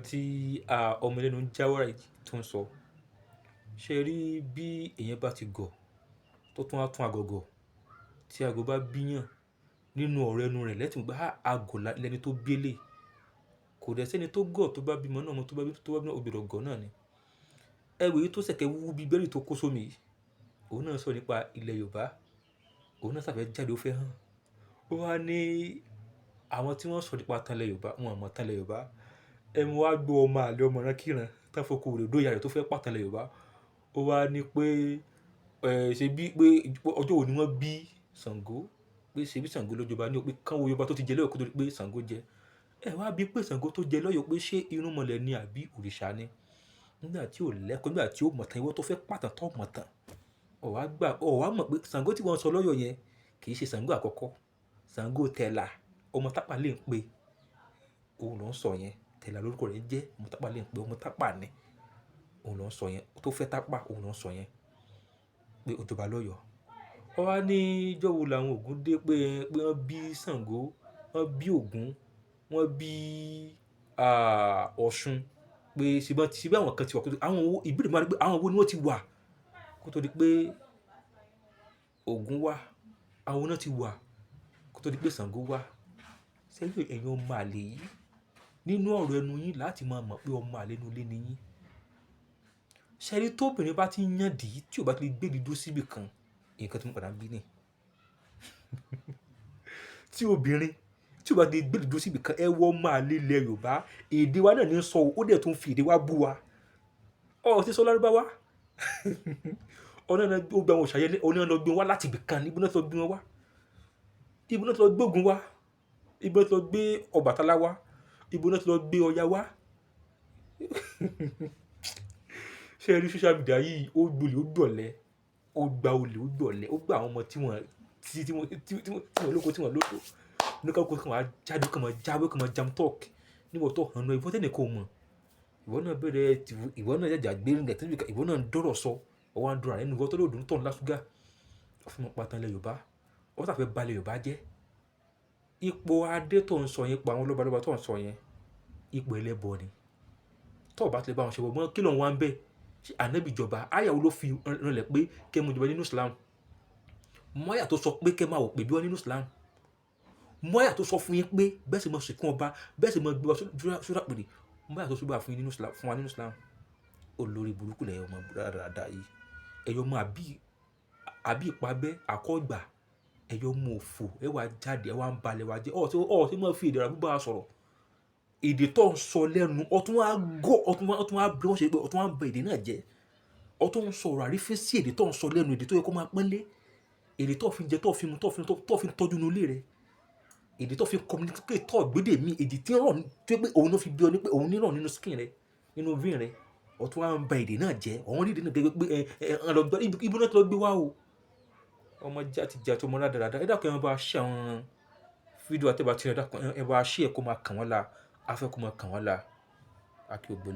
tí ọmọ ẹlẹ́nu ń jáwọ́rà yìí tó ń sọ. Ṣé rí bí èèyàn bá ti gọ̀ tó tún á tún àgọ̀gọ̀ tí àgọ̀ bá bíyàn nínú ọ̀rọ̀ ẹnu rẹ̀ lẹ́tì mọ̀ pé àgọ̀ lẹni tó bí eléyìí. Kò dẹ́ sẹ́ni tó gọ̀ tó bá bímọ náà ọmọ tó bá bí náà ó gbọdọ̀ gọ̀ náà ni. Ẹ wo èyí tó ṣẹ̀kẹ́ wúwú bí bẹ́rì tó kó sómi yìí. Òun náà sọ nípa ilẹ̀ Yorùbá. Òun náà ṣàfẹ́ jáde ó fẹ́ hàn. Ó wá ní àwọn tí wọ́n sọ nípa tán ilẹ̀ Yorùbá, wọn ò mọ̀ tán ilẹ̀ Yorùbá. Ẹ mú wá gbọ́ ọmọ àlè ọmọ ìrankíran tán foko wèrè dó ìyá rẹ̀ tó fẹ́ pàtàn ilẹ̀ Yorùbá. Ó wá ní pé ṣe bí pé ọjọ́ wo ni wọ́n bí Ṣàngó, pé ṣe bí Ṣàngó ló jọba ní o pé kán wo Yorùbá tó ti jẹ lọ́yọ̀ kó tó di pé Ṣàngó jẹ. Ẹ wá bí pé Ṣàngó tó jẹ lọ́yọ̀ pé ṣé irúnmọlẹ̀ ni àbí òrìṣà ni. Nígbà tí ò lẹ́kọ̀ọ́, nígbà tí ó mọ̀ tán, ìwọ tó fẹ́ pàtàn tó mọ̀ tán. Ó wá mọ̀ pé Ṣàngó tí wọ́n sọ lọ́yọ̀ yẹn kì í ṣe Ṣàngó àkọ́kọ́. Ṣàngó Tẹ̀là, ọmọ Tápà lè ń pe. Òun ló ń sọ yẹn. Tẹ̀là lórúkọ rẹ̀ jẹ́, ọmọ Tápà lè ń pe, ọmọ Tápà ni. Òun ló ń sọ yẹn. Tó fẹ́ Tápà, òun ló ń sọ yẹn. Pé ó jọba lọ́yọ̀. Ó wá ní ìjọ́ wo làwọn Ògún dé pé wọ́n bí Ṣàngó, wọ́n bí Ògún, wọ́n bí Ọ̀ṣun. Pé ṣe bí àwọn kan ti wà kó tó di àwọn ìbéèrè máa rí pé àwọn wo ni wọ́n ti wà kó tó di pé Ògún wá. Àwọn náà ti wà kó tó di pé Ṣàngó wá. Ṣé ẹ̀yin ọmọ àlè yìí nínú ọ̀rọ̀ ẹnu yín láti máa mọ̀ pé ọmọ àlè inú ilé ni yín. Ṣé rí tó obìnrin bá ti ń yàndy tí ò bá ti lè gbé ìdí dúró síbì kan, nǹkan tí mo padà ń bí ni. Tí obìnrin tí ò bá ti lè gbé ìdí dúró síbì kan, ẹ wọ ọmọ àlè ilẹ̀ Yorùbá. Èdè wa náà ní ń sọ ó dẹ̀ tún fi èdè wa bú wa. Ó ti sọ Lárúbáwá. Ọ̀nà náà ó gba àwọn òṣàyẹ, ọ̀nà náà lọ gbé wọn wá láti ibì kan. Ibo náà ti lọ gbé wọn wá. Ibo náà ti lọ gbé Ògún wá. Ibo náà ti lọ gbé Ọbàtálá wá. Ibo náà ti lọ gbé Ọya wá. Ṣé ẹ rí social media yìí ó gbolè ó gbọ̀lẹ. Ó gba olè ó gbọ̀lẹ. Ó gba àwọn ọmọ tí wọ́n lóko tí wọ́n lódò. Ní ká kó kí wọ́n á jáde kí wọ́n jáwé kí wọ́n jam talk. Níwọ̀ tó hàn náà ìwọ tẹ́nì kò mọ̀. Ìwọ náà bẹ̀rẹ̀ ìwọ náà jàjà gbé ńgẹ̀ tí ìwọ náà ń dọ́rọ̀ sọ. Ó wá ń dúró àrẹ nínú ìwọ tó lòdù ń tọ̀ ńlá ṣúgà. Ó fi mọ́ pàtàn ilẹ̀ Yorùbá. Ó ṣàfẹ́ ba ilẹ̀ Yorùbá jẹ́. Ipò adé tó ń sọ yẹn pa àwọn lọ́balọ́ba tó ń sọ yẹn. Ipò ẹlẹ́bọ ni. Tó bá ti lè bá wọn ṣe bọ̀ mọ́ kí ló ń wá ń bẹ́? Ṣé ànábì jọba? Àyà wo ló fi ránlẹ̀ pé kí ẹ mú jọba nínú Islam? Mọ́ àyà tó sọ pé kí ẹ máa wò pé bí wọ́n nínú Islam. Mọ́ àyà tó sọ fún yín pé bẹ́ẹ̀ sì máa sìnkú ọba, bẹ́ẹ̀ sì máa gbé wa sórí àpèrè. Mọ́ àyà tó sọ bá fún yín nínú Islam, fún wa nínú Islam. Olórí burúkú lẹ̀yin ọmọ dáadáa yìí. Ẹ̀yin ọmọ àbí ìpàbẹ́ àkọ́gbà. Ẹ̀yin ọmọ òfò, ẹ wá jáde, ẹ wá ń balẹ̀ wá jẹ́. Tí máa fi èdè Àràbí bá a sọ̀rọ̀. Èdè tó ń sọ lẹ́nu, ọ̀tún wá gọ̀, ọ̀tún wá bí wọ́n ṣe pé ọ̀tún wá ń bẹ èdè náà jẹ́. Ọ̀tún ń sọ̀rọ̀ àrífín sí èdè tó ń sọ lẹ́nu, èdè tó yẹ kó máa pọ́nlé. Èdè tó fi ń jẹ, tó fi ń mu, tó fi ń tọ́jú inú ilé rẹ̀. Èdè tó fi ń communicate tó gbédè mí, èdè tí ń rọ̀ tó pé òun ló fi bí ọ ní pé òun ní rọ̀ nínú skin rẹ̀, nínú vein rẹ̀. Ọ̀tún wá ń bẹ èdè náà jẹ́. Ọ̀hún rí èdè náà gẹ́gẹ́ pé ibo náà ti lọ gbé wá o. Ọmọ jàtijàti ọmọ rádaràda. Ẹ dákun ẹ máa bá share àwọn fídíò àti ẹ bá ti ẹ dákun ẹ bá share kó máa kàn wọ́n lá. A fẹ́ kó máa kàn wọ́n lá. A kí ó gbó lé.